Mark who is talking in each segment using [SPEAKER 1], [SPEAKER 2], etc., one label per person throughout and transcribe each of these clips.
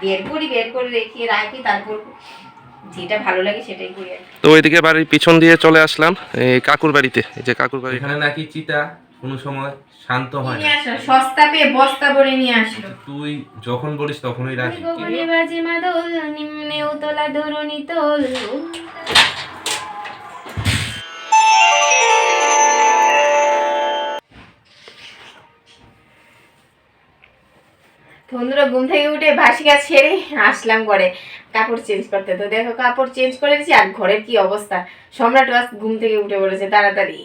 [SPEAKER 1] বের করে রেখে রাখি, তারপর যেটা ভালো লাগে সেটাই করি।
[SPEAKER 2] তো ওইদিকে বাড়ির পিছন দিয়ে চলে আসলাম এই কাকুর বাড়িতে। এই যে কাকুর বাড়ি,
[SPEAKER 3] এখানে নাকি চিতা কোনো সময় শান্ত হয় না।
[SPEAKER 1] সস্তা পেয়ে বস্তা ভরে নিয়ে আসলো।
[SPEAKER 3] তুই যখন বলিস তখনই রাজি।
[SPEAKER 1] গোপনে বাজে মাদল, নিম্নে উতলা ধরণী তোল। বন্ধুরা ঘুম থেকে উঠে বাসি কাজ সেরে আসলাম ঘরে কাপড় চেঞ্জ করতে। তো দেখো কাপড় চেঞ্জ করেছি, আর ঘরের কি অবস্থা। সম্রাট আজ ঘুম থেকে উঠে পড়েছে তাড়াতাড়ি।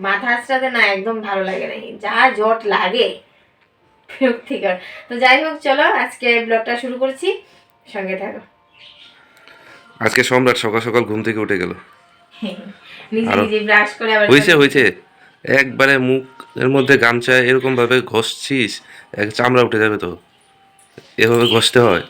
[SPEAKER 1] মাথা আঁচড়াতে না একদম ভালো লাগে না, যা জট লাগে বিরক্তিকর। তো যাই হোক, চলো আজকে ব্লগটা শুরু করছি, সঙ্গে থাকো।
[SPEAKER 2] আজকে সম্রাট সকাল সকাল ঘুম থেকে উঠে গেল।
[SPEAKER 1] নিজে নিজে ব্রাশ করে আবার
[SPEAKER 2] হয়েছে একবারে মুখের মধ্যে গামছা এরকম ভাবে ঘষছিস, এক চামড়া উঠে যাবে তো, এভাবে ঘষতে হয়।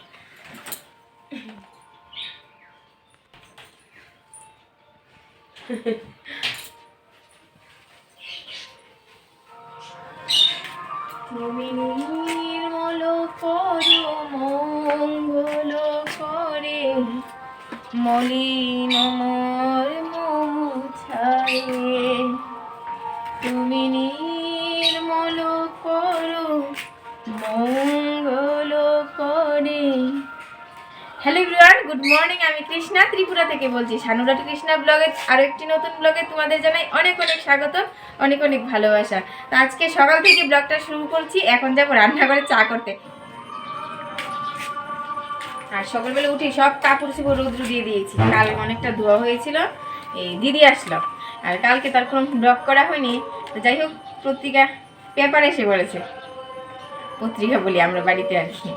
[SPEAKER 1] তুমি নির্মল করো মঙ্গল করে, মলিন মর্ম মুছায়ে। তুমি নির্মল করো মঙ্গল করে। Hello everyone, good morning. আমি কৃষ্ণা ত্রিপুরা থেকে বলছি। সানুরাটি কৃষ্ণা ব্লগের আরও একটি নতুন ব্লগে তোমাদের জানাই অনেক অনেক স্বাগত, অনেক অনেক ভালোবাসা। তো আজকে সকাল থেকে ব্লগটা শুরু করছি। এখন যাবো রান্না করে চা করতে। আর সকালবেলা উঠে সব কাপড় চোপড় রৌদ্র দিয়ে দিয়েছি। কাল অনেকটা ধোয়া হয়েছিল, এই দিদি আসলো। আর কালকে তার কোনো ব্লগ করা হয়নি। তো যাই হোক, পত্রিকা পেপার এসে পড়েছে, পত্রিকা বলি আমরা বাড়িতে আর কি।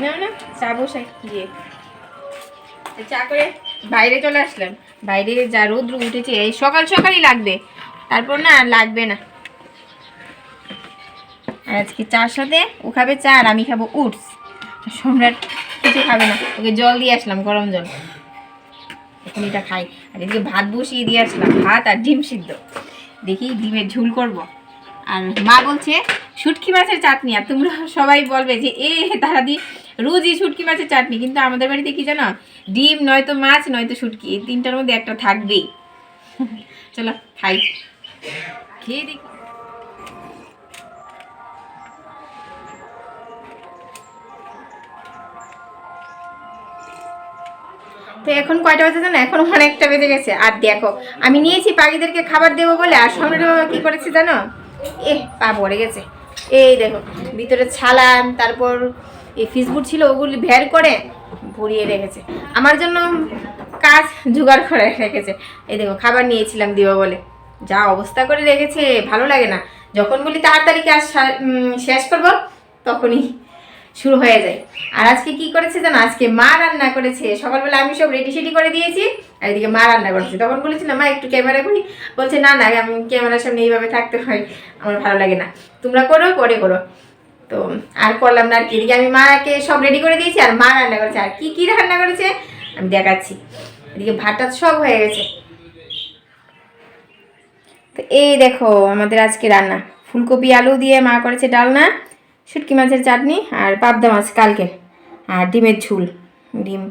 [SPEAKER 1] না চা বসাই গিয়ে চা করে বাইরে চলে আসলাম। বাইরে যা রৌদ্র উঠেছে, এই সকাল সকালই লাগবে, তারপর না লাগবে না। আর আজকে চার সাথে ও খাবে চা আর আমি খাবো উটস। সম্রাট কিছু খাবে না, ওকে জল দিয়ে আসলাম, গরম জল, এখন এটা খাই। আর এদিকে ভাত বসিয়ে দিয়ে আসলাম, ভাত আর ডিম সিদ্ধ। দেখি ডিমের ঝুল করব। আর মা বলছে শুটকি মাছের চাটনি। আর তোমরা সবাই বলবে যে দাদি রোজই শুটকি মাছের চাটনি, কিন্তু আমাদের বাড়িতে কি জানো, ডিম নয়তো মাছ নয়তো শুটকি, এই তিনটার মধ্যে একটা থাকবেই। চলো খাই, খেয়ে দেখি। তো এখন কয়টা বাজে জানো, এখন অনেকটা বেজে গেছে। আর দেখো আমি নিয়েছি পাখিদেরকে খাবার দেবো বলে, আর সামনে কি করেছি জানো, পা পড়ে গেছে। এই দেখো ভিতরে ছালান, তারপর এই ফিসবুট ছিল ওগুলি ভের করে ভরিয়ে রেখেছে, আমার জন্য কাজ জোগাড় করে রেখেছে। এই দেখো খাবার নিয়েছিলাম দিব বলে, যা অবস্থা করে রেখেছে, ভালো লাগে না। যখন বলি তাড়াতাড়ি কাজ শেষ করবো তখনই শুরু হয়ে যায়। আর আজকে কি করেছে জানো, আজকে মা রান্না করেছে। সকালবেলা আমি সব রেডি সেডি করে দিয়েছি, আর এদিকে মা রান্না করেছে। তখন বলেছিলাম মা একটু ক্যামেরা করি, বলছে না না আমি ক্যামেরার সামনে এইভাবে থাকতে হয়, আমার ভালো লাগে না, তোমরা করো পরে করো। তো আর করলাম না আর কি। এদিকে আমি মাকে সব রেডি করে দিয়েছি, আর মা রান্না করেছে। আর কি কি রান্না করেছে আমি দেখাচ্ছি। এদিকে ভাতটা সব হয়ে গেছে। তো এই দেখো আমাদের আজকে রান্না, ফুলকপি আলু দিয়ে মা করেছে ডালনা, শুটকি মাছের চাটনি, আর পাবদা মাছ কালকে, আর ডিমের ঝুল, ডিম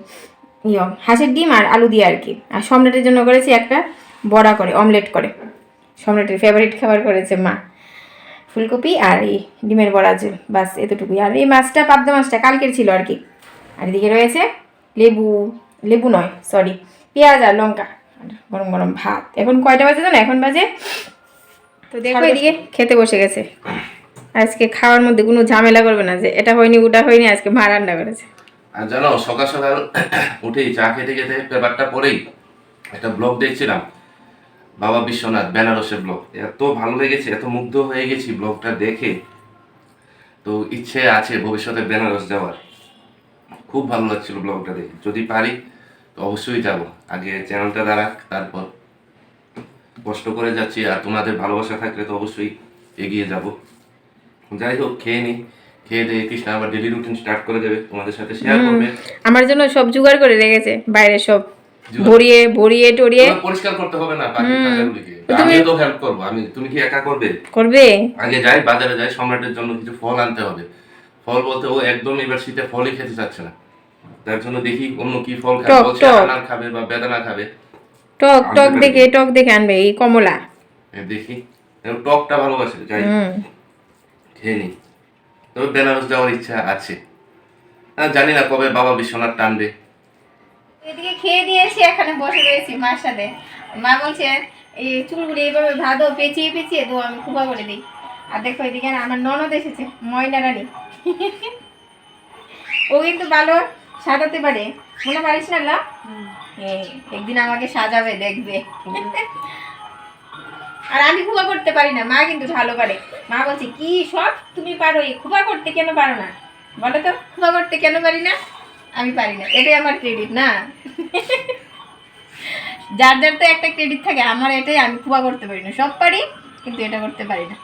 [SPEAKER 1] হাঁসের ডিম আর আলু দিয়ে আর কি। আর সম্রাটের জন্য করেছি একটা বড়া করে অমলেট করে, সম্রাটের ফেভারিট খাবার করেছে মা, ফুলকপি আর এই ডিমের বড়া ঝুল, বাস এতটুকুই। আর এই মাছটা পাবদা মাছটা কালকের ছিল আর কি। আর এদিকে রয়েছে লেবু নয় সরি পেঁয়াজ আর লঙ্কা, আর গরম গরম ভাত। এখন কয়টা বাজে জানো, এখন বাজে, তো দেখো এদিকে খেতে বসে গেছে। আজকে খাওয়ার মধ্যে কোনো ঝামেলা করবে না যে এটা হয়নি ওটা হয়নি, আজকে মা রান্না করেছে।
[SPEAKER 3] আর জানো সকাল সকাল উঠেই চা খেতে খেতে পেপারটা পড়েই একটা ব্লগ দেখছিলাম, বাবা বিশ্বনাথ বেনারসের ব্লগ। এত ভালো লেগেছে, এত মুগ্ধ হয়ে গেছি ব্লগটা দেখে। তো ইচ্ছে আছে ভবিষ্যতে বেনারস যাওয়ার, খুব ভালো লাগছিল ব্লগটা দেখে। যদি পারি তো অবশ্যই যাব, আগে চ্যানেলটা দাঁড়াক, তারপর কষ্ট করে যাচ্ছি, আর তোমাদের ভালোবাসা থাকলে তো অবশ্যই এগিয়ে যাব। যাই হোক খেয়ে নিই, খেয়ে দিয়ে কৃষ্ণা আবার ডেলি রুটিন স্টার্ট করে দেবে, তোমাদের সাথে শেয়ার করবে।
[SPEAKER 1] আমার জন্য সব জোগাড় করে রেখেছে, বাইরে সব ভরিয়ে ভরিয়ে টরিয়ে
[SPEAKER 3] পরিষ্কার করতে হবে না বাকি কাজগুলিকে, আমিও তো হেল্প করব। তুমি কি একা করবে?
[SPEAKER 1] করবে।
[SPEAKER 3] আগে যাই বাজারে, যাই সম্রাটের জন্য কিছু ফল আনতে হবে, ফল বলতে ও একদম এবার শীতে ফলই খেতে চাচ্ছে না। তার জন্য দেখি অন্য কি ফল খাবে,
[SPEAKER 1] টক,
[SPEAKER 3] বলছে
[SPEAKER 1] টক।
[SPEAKER 3] আনার খাবে বা বেদানা খাবে।
[SPEAKER 1] টক
[SPEAKER 3] আনতে
[SPEAKER 1] টক
[SPEAKER 3] পারি।
[SPEAKER 1] দেখে টক দেখে আনবে, এই কমলা।
[SPEAKER 3] দেখি এবার টকটা ভালোবাসে, যাই
[SPEAKER 1] হুম।
[SPEAKER 3] খেয়ে নি। তবে বেনারস যাওয়ার ইচ্ছা আছে, জানি না কবে বাবা বিশ্বনাথ টানবে।
[SPEAKER 1] এদিকে খেয়ে দিয়ে এসে এখানে বসে রয়েছি মার সাথে। মা বলছে এই চুলগুলি এইভাবে ভাদো পেঁচিয়ে পেঁচিয়ে তো আমি খুবা করে দিই। আর দেখো এদিকে না আমার ননদ এসেছে, ময়না রানী। ও কিন্তু ভালো সাজাতে পারে, মনে পারিস না লা? এই, একদিন আমাকে সাজাবে, দেখবে। আর আমি খুবা করতে পারি না, মা কিন্তু ভালো পারে। মা বলছে কি সব তুমি পারো, এই খুবা করতে কেন পারো না? বলো তো খুবা করতে কেন পারি না? আমি পারি না, এটাই আমার ক্রেডিট না? যার যার তো একটা ক্রেডিট থাকে, আমার এটাই, আমি খুবা করতে পারি না, সব পারি কিন্তু এটা করতে পারি না।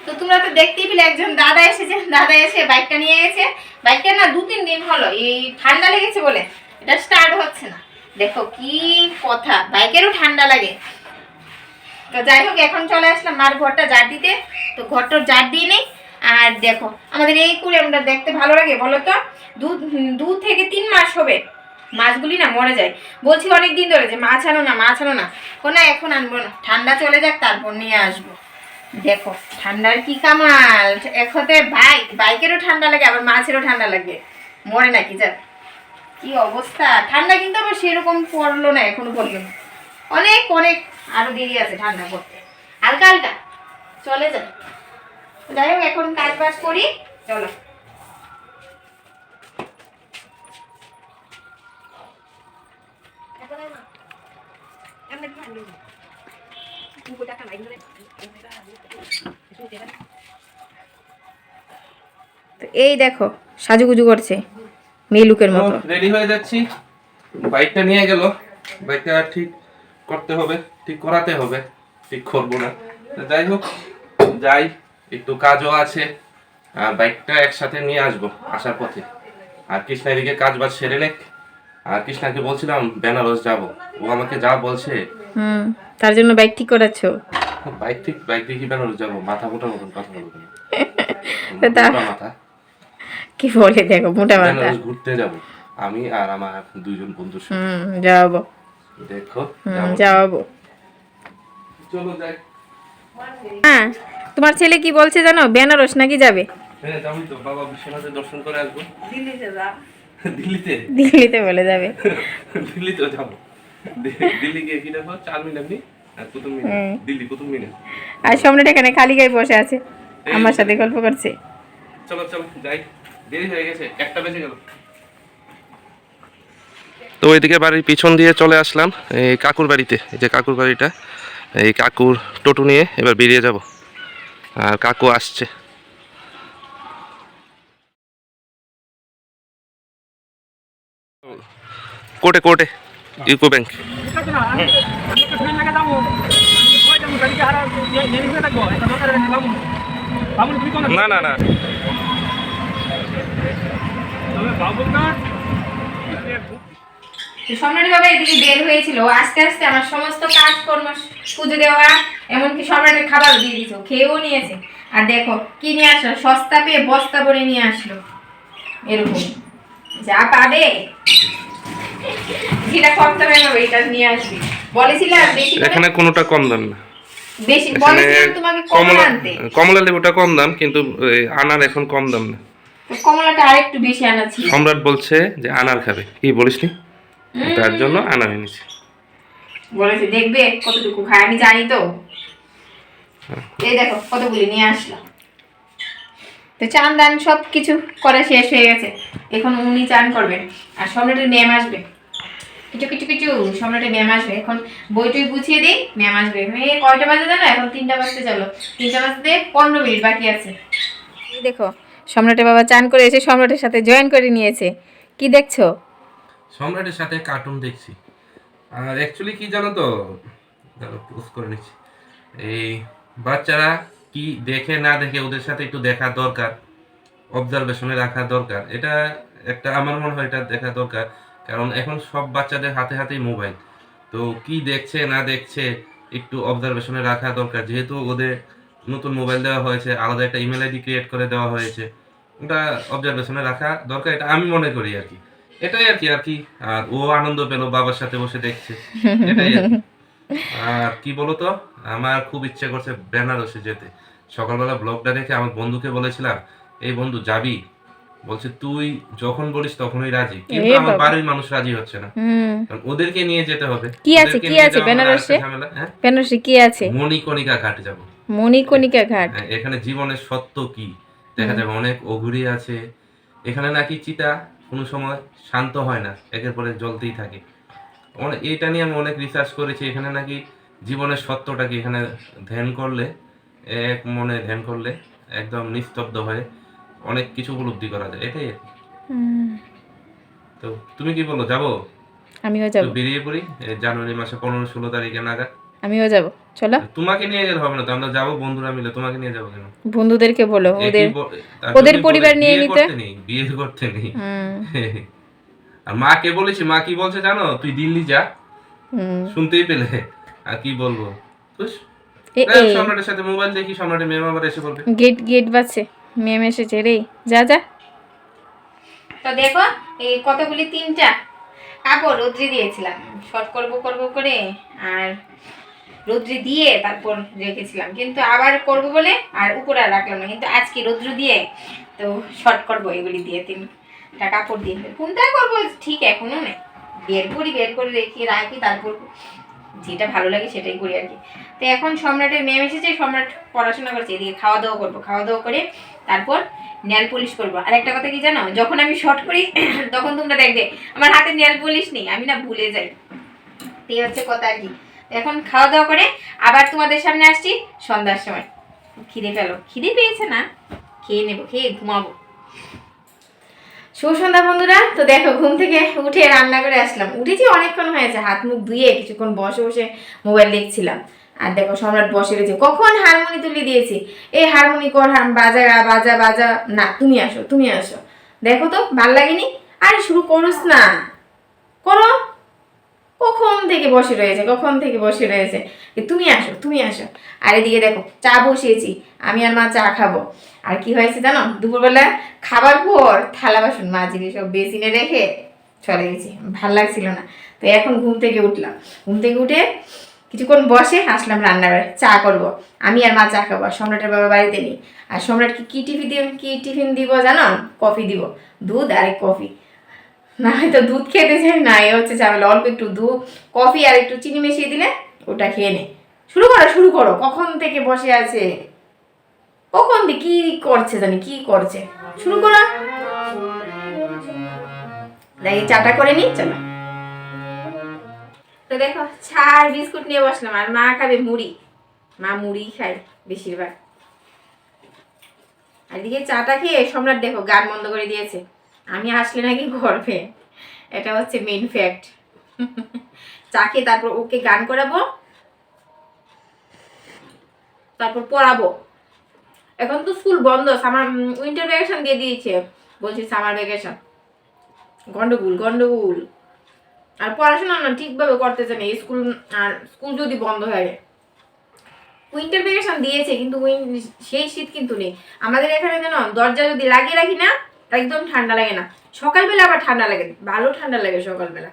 [SPEAKER 1] তো তোমরা তো দেখতেই পেলে একজন দাদা এসেছে, দাদা এসে বাইকটা নিয়ে গেছে। বাইকটা না 2-3 দিন হলো এই ঠান্ডা লেগেছে বলে এটা স্টার্ট হচ্ছে না। দেখো কি কথা, বাইকেরও ঠান্ডা লাগে। তো যাই হোক এখন চলে আসলাম মার ঘরটা ঝাড় দিতে। তো ঘরটা ঝাড় দিয়ে নেই। আর দেখো আমাদের এই কুড়েমটা দেখতে ভালো লাগে বলো তো? 2 থেকে 3 মাস হবে মাছগুলি না মরে যায়। বলছি অনেক দিন ধরে যে মাছ আনো না, মাছ আনো না। না এখন আনবো না, ঠান্ডা চলে যাক তারপর নিয়ে আসবো। দেখো ঠান্ডার কি কামাল, এক হতে বাইকেরও ঠান্ডা লাগে আবার মাছেরও ঠান্ডা লাগে, মরে নাকি যা কি অবস্থা। ঠান্ডা কিন্তু আবার সেরকম পড়লো না এখনো পর্যন্ত, অনেক অনেক আরো দেরি আছে ঠান্ডা পড়তে, হালকা হালকা চলে যায়। যাই হোক এখন কাজ বাজ করি, চলো। তো এই দেখো সাজুগুজু করছে মেলুকের মতো।
[SPEAKER 2] রেডি হয়ে যাচ্ছি, বাইকটা নিয়ে গেল, বাইকটা ঠিক করতে হবে, ঠিক করাতে হবে, ঠিক করবো না। তো যাই হোক যাই, একটু কাজও আছে, আর বাইকটা একসাথে নিয়ে আসবো আসার পথে। আর কৃষ্ণা এদিকে কাজ বাজ সেরে নেক। আর কৃষ্ণাকে বলছিলাম বেনারস যাব, ও আমাকে যা বলছে।
[SPEAKER 1] তার জন্য বাইক ঠিক করাচ্ছ?
[SPEAKER 2] বাইক দেখি বেনারস যাবো, মাথা মোটা মতন কথা বলবো না।
[SPEAKER 1] তা
[SPEAKER 2] মোটা মাথা
[SPEAKER 1] কি বলে দেখো, মোটা মাথা।
[SPEAKER 2] বেনারস ঘুরতে যাব আমি আর আমার 2 জন বন্ধুর সাথে।
[SPEAKER 1] যাবো,
[SPEAKER 2] দেখো
[SPEAKER 1] যাবো।
[SPEAKER 2] চলো যাই।
[SPEAKER 1] হ্যাঁ তোমার ছেলে কি বলছে জানো, বেনারস নাকি যাবে?
[SPEAKER 2] হ্যাঁ যাবো তো, বাবা বিশ্বনাথের দর্শন করে আসবো। দিল্লিতে
[SPEAKER 1] দিল্লিতে বলে যাবে।
[SPEAKER 2] দিল্লিতে যাবো। দিল্লি গিয়ে কি দেখো, চারমিনার আপনি আর কুতুব মিনার, দিল্লি কুতুব মিনার।
[SPEAKER 1] আর সম্রাট এখানে খালি গায়ে বসে আছে, আমার সাথে গল্প করছে।
[SPEAKER 2] চলো চলো যাই, দেরি হয়ে গেছে, 1টা বেজে গেল। তো ওইদিকে বাড়ির পিছন দিয়ে চলে আসলাম এই কাকুর বাড়িতে। এই যে কাকুর বাড়িটা, এই কাকুর টোটো নিয়ে এবার বেরিয়ে যাব। আর কাকু আসছে। কোর্টে কোর্টে ইউকো ব্যাংক। না না না,
[SPEAKER 1] সম্রাটের বাবা এদিকে বের হয়েছিল, আস্তে আস্তে আমার সমস্ত কাজকর্ম পুজো দেওয়া, এমনকি সম্রাটের খাবার দিয়ে দিত, খেয়েও নিয়েছে। আর দেখো কি নিয়ে আসলো, সস্তা পেয়ে বস্তা ভরে নিয়ে আসলো, এরকম যা পাবে যেটা করতে হবে এটা নিয়ে আসবি। বলেছিলাম বেশি করে,
[SPEAKER 2] এখানে কোনোটা কম দাম না।
[SPEAKER 1] বেশি
[SPEAKER 2] এখানে
[SPEAKER 1] বলেছিলাম তোমাকে কমলা আনতে।
[SPEAKER 2] কমলা লেবুটা কম দাম, কিন্তু আনার এখন কম দাম না।
[SPEAKER 1] কমলাটা আরেকটু বেশি আনা ছিল।
[SPEAKER 2] সম্রাট বলছে যে আনার খাবে, কি বলিসনি? তার জন্য আনা এনেছি।
[SPEAKER 1] বলেছে দেখবে কতটুকু খায়, আমি জানি তো। এই দেখো কতগুলি নিয়ে আসলাম। তো চান দান সব কিছু করা শেষ হয়ে গেছে, এখন উনি চান করবেন। আর সম্রাটের ম্যাম আসবে, কিছু কিছু কিছু সম্রাটের ম্যাম আসবে। এখন বইটই গুছিয়ে দিই, ম্যাম আসবে। কয়টা বাজে জানো? এখন 3টা বাজতে চলো, 3টা বাজতে 15 মিনিট বাকি আছে। এই দেখো সম্রাটের বাবা চান করে এসে সম্রাটের সাথে জয়েন করে নিয়েছে। কি দেখছো?
[SPEAKER 2] সম্রাটের সাথে কার্টুন দেখছি। আর অ্যাকচুয়ালি কি জানো তো, দাঁড়াও পোস্ট করে নিচ্ছি। এই বাচ্চারা কি দেখে না দেখে ওদের সাথে একটু দেখা দরকার, অবজারভেশনে রাখা দরকার। এটা একটা আমার মনে হয় এটা দেখা দরকার, কারণ এখন সব বাচ্চাদের হাতে হাতেই মোবাইল। তো কি দেখছে না দেখছে একটু অবজারভেশনে রাখা দরকার, যেহেতু ওদের নতুন মোবাইল দেওয়া হয়েছে, আলাদা একটা ইমেল আইডি ক্রিয়েট করে দেওয়া হয়েছে, ওটা অবজারভেশনে রাখা দরকার, এটা আমি মনে করি আর কি। এটাই আর কি আর কি। আর ও আনন্দ পেলো বাবার সাথে বসে দেখছে, এটাই আর কি। আর কি বলতো, আমার খুব ইচ্ছে করছে বেনারসে যেতে। সকালবেলা ব্লগটা দেখে আমার বন্ধুকে বলেছিলাম, এই বন্ধু যাবি? বলছে তুই যখন বলিস তখনই রাজি, কিন্তু আমার বাড়ির মানুষ রাজি হচ্ছে না। কারণ ওদেরকে নিয়ে যেতে হবে।
[SPEAKER 1] কি আছে কি আছে বেনারসে?
[SPEAKER 2] হ্যাঁ,
[SPEAKER 1] বেনারসে কি আছে?
[SPEAKER 2] মণিকণিকা ঘাট যাব।
[SPEAKER 1] মণিকণিকা ঘাট?
[SPEAKER 2] হ্যাঁ, এখানে জীবনের সত্য কি দেখা যাবে। অনেক অঘুরি আছে এখানে, নাকি চিতা কোনো সময় শান্ত হয় না, একের পরে জ্বলতেই থাকে। এটা নিয়ে আমি অনেক রিসার্চ করেছি। এখানে নাকি জীবনের সত্যটা কি, এখানে ধ্যান করলে, এক মনে ধ্যান করলে একদম নিস্তব্ধ হয়ে অনেক কিছু উপলব্ধি করা যায়, এটাই আর কি। তো তুমি কি বলো, যাবো?
[SPEAKER 1] আমিও যাব।
[SPEAKER 2] তো বেরিয়ে পড়ি জানুয়ারি মাসে 15-16 তারিখে নাগাদ।
[SPEAKER 1] আমিও যাব, চলো।
[SPEAKER 2] তোমাকে নিয়ে গেলে হবে না তো, আমরা যাবো বন্ধুরা মিলে। তোমাকে নিয়ে যাবো কেন?
[SPEAKER 1] বন্ধুদেরকে বলো,
[SPEAKER 2] একই
[SPEAKER 1] ওদের পরিবার নিয়ে নিতে।
[SPEAKER 2] বিয়ে করতে নেই। আর মাকে বলেছি, মা কি বলছে জানো, তুই দিল্লি যা। শুনতেই পেলে, আর কি বলবো। সম্রাটের সাথে মোবাইল দেখি, সম্রাটের মেম আবার এসে বলবে
[SPEAKER 1] গেট বাজছে, মেম এসেছে রে, যা যা। তো দেখো এই কতগুলি 3টা কাপড় রোদ্রে দিয়েছিলাম, শর্ট করব করে, আর রোদ্রে দিয়ে তারপর রেখেছিলাম, কিন্তু আবার করব বলে আর উপরে রাখলাম না, কিন্তু আজকে রোদ্র দিয়ে তো শর্ট করব এগুলি দিয়ে 3টা কাপড় দিয়ে। কোনটা করবো ঠিক এখনো নেই, বের করে রাখি, তারপর যেটা ভালো লাগে সেটাই করি আর কি। তো এখন সম্রাটের মেম এসেছে, সম্রাট পড়াশোনা করছে, এদিকে খাওয়া দাওয়া করবো, খাওয়া দাওয়া করে তারপর নেল পলিশ করবো। আর একটা কথা কি জানো, যখন আমি শর্ট করি তখন তোমরা দেখবে আমার হাতে নেল পলিশ নেই, আমি না ভুলে যাই। এই হচ্ছে কথা আর কি। এখন খাওয়া দাওয়া করে আবার তোমাদের সামনে আসছি সন্ধ্যার সময়। খিদে পেয়েছে না, খেয়ে নেবো, খেয়ে ঘুমাবো। সুসন্ধ্যা বন্ধুরা। তো দেখো ঘুম থেকে উঠে রান্না করে আসলাম, উঠেছি অনেকক্ষণ হয়েছে, হাত মুখ ধুয়ে কিছুক্ষণ বসে বসে মোবাইল দেখছিলাম। আর দেখো সম্রাট বসে রয়েছে, কখন হারমোনি তুলে দিয়েছি, এই হারমোনি কর, বাজা বাজা বাজা, না তুমি আসো। দেখো তো ভাল লাগেনি, আরে শুরু করোস না, করো। কখন থেকে বসে রয়েছে, তুমি আসো। আর এদিকে দেখো চা বসিয়েছি, আমি আর মা চা খাবো। আর কি হয়েছে জানো, দুপুরবেলা খাবার পর থালা বাসন মাজিনি, সব বেসিনে রেখে চলে গেছি, ভাল লাগছিল না। তো এখন ঘুম থেকে উঠে কিছুক্ষণ বসে আসলাম রান্নাঘরে, চা করব। আমি আর মা চা খাবো, সম্রাটের বাবা বাড়িতে নেই। আর সম্রাটকে কি টিফিন দিব জানো, কফি দিব, দুধ আর কফি। না হয়তো দুধ খেতে চাই না, এ হচ্ছে ঝামেলা। অল্প একটু দুধ, কফি আর একটু চিনি মিশিয়ে দিলে ওটা খেয়ে নে। শুরু করো, কখন থেকে বসে আছে, কখন থেকে কি করছে জানি, কি করছে, শুরু করো। দেখি চাটা করে নি, চলো। তো দেখো চা আর বিস্কুট নিয়ে বসলাম, আর মা খাবে মুড়ি, মা মুড়ি খায় বেশিরভাগ। আর এদিকে চাটা খেয়ে সম্রাট দেখো গান বন্ধ করে দিয়েছে, আমি আসলে নাকি করবে, এটা হচ্ছে মেইন ফ্যাক্ট। চা খেয়ে তারপর ওকে গান করাবো, তারপর পড়াবো। এখন তো স্কুল বন্ধ, সামার উইন্টার ভ্যাকেশন দিয়ে দিয়েছে, বলছি সামার ভ্যাকেশন। গন্ডগোল। আর পড়াশোনা না ঠিকভাবে করতে চায় না স্কুল, আর স্কুল যদি বন্ধ হয়ে যায়। উইন্টার ভ্যাকেশন দিয়েছে কিন্তু সেই শীত কিন্তু নেই আমাদের এখানে। যেন দরজা যদি লাগিয়ে রাখি না, একদম ঠান্ডা লাগে না, সকালবেলা আবার ঠান্ডা লাগে, ভালো ঠান্ডা লাগে সকালবেলা।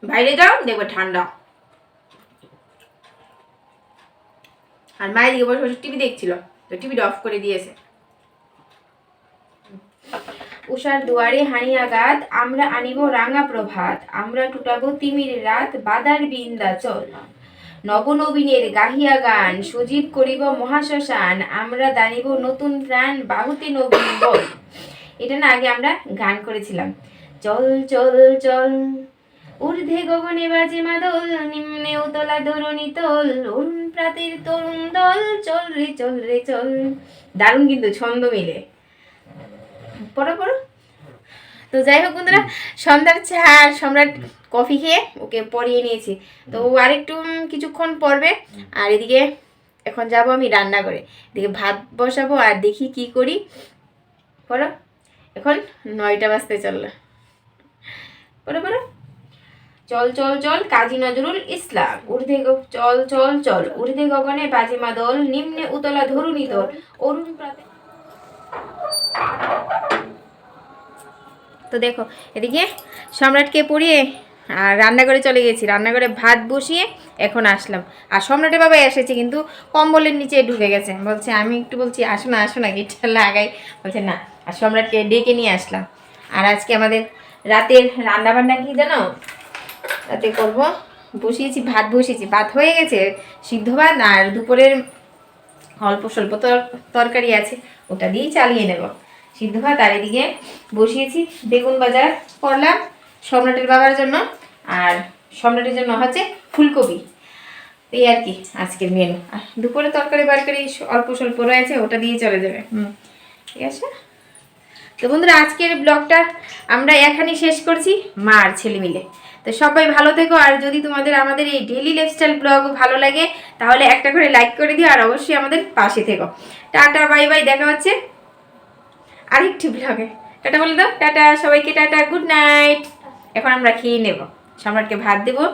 [SPEAKER 1] বাইরে যাও দেখবে ঠান্ডা। আর মায়ের দিকে বসে বসে টিভি দেখছিল, তো টিভিটা অফ করে দিয়েছে। উষার দুয়ারে হানিয়া গাত, আমরা আনিব রাঙা প্রভাত, আমরা টুটাবো তিমির রাত, বাদার বিন্দাচল, নবনবীনের গাহিয়া গান, সজীব করিব মহাশ্মশান, আমরা দানিব নতুন প্রাণ, বাহুতে নবীন বল। এটা না আগে আমরা গান করেছিলাম। চল চল চল ঊর্ধ্বে গগনে বাজে মাদল, নিম্নে উতলা ধরণী তল, অরুণ প্রাতের তরুণ দল, চল রে চল। দারুণ কিন্তু ছন্দ মিলে, পড়ো। তো যাই হোক বন্ধুরা, সন্ধ্যার চা আর সম্রাট কফি খেয়ে ওকে পরিয়ে নিয়েছি। তো ও আরেকটু কিছুক্ষণ পড়বে। আর এদিকে এখন যাব আমি রান্না করে, দেখি ভাত বসাবো আর দেখি কি করি। পড়ো, এখন 9টা বাজতে চললো। পড়ো পড়ো। চল চল চল কাজী নজরুল ইসলাম, ঊর্ধ্বে চল চল চল ঊর্ধ্বে গগনে বাজে মাদল, নিম্নে উতলা ধরুণী দল, অরুণ প্রাতে। তো দেখো এদিকে সম্রাটকে পড়িয়ে আর রান্নাঘরে চলে গেছি, রান্নাঘরে ভাত বসিয়ে এখন আসলাম। আর সম্রাটের বাবা এসেছে কিন্তু কম্বলের নিচে ঢুকে গেছে, বলছে আমি একটু বলছি আসো না গেটটা লাগাই, বলছে না। আর সম্রাটকে ডেকে নিয়ে আসলাম। আর আজকে আমাদের রাতের রান্নাবান্না কি জানো, রাতে করব ভাত বসিয়েছি, ভাত হয়ে গেছে সিদ্ধ ভাত, আর দুপুরের অল্প স্বল্প তরকারি আছে, ওটা দিয়েই চালিয়ে নেব সিদ্ধ ভাত। আর এদিকে বসিয়েছি বেগুন বাজার করলাম সম্রাটের বাবার জন্য, আর সম্রাটের জন্য হচ্ছে ফুলকপি। এই আর কি আজকের মেনু। আর দুপুরে তরকারি অল্প স্বল্প রয়েছে, ওটা দিয়ে চলে যাবে। ঠিক আছে। তো বন্ধুরা আজকের ব্লগটা আমরা এখানেই শেষ করছি, মা আর ছেলে মিলে। তো সবাই ভালো থেকো, আর যদি তোমাদের আমাদের এই ডেইলি লাইফস্টাইল ব্লগ ভালো লাগে তাহলে একটা করে লাইক করে দিও, আর অবশ্যই আমাদের পাশে থেকো। টাটা বাই বাই, দেখা হচ্ছে আরেকটি ব্লগে। টাটা বলে দাও, টাটা সবাইকে, টাটা গুড নাইট। এখন আমরা খেয়ে নেব, সম্রাটকে ভাত দেবো।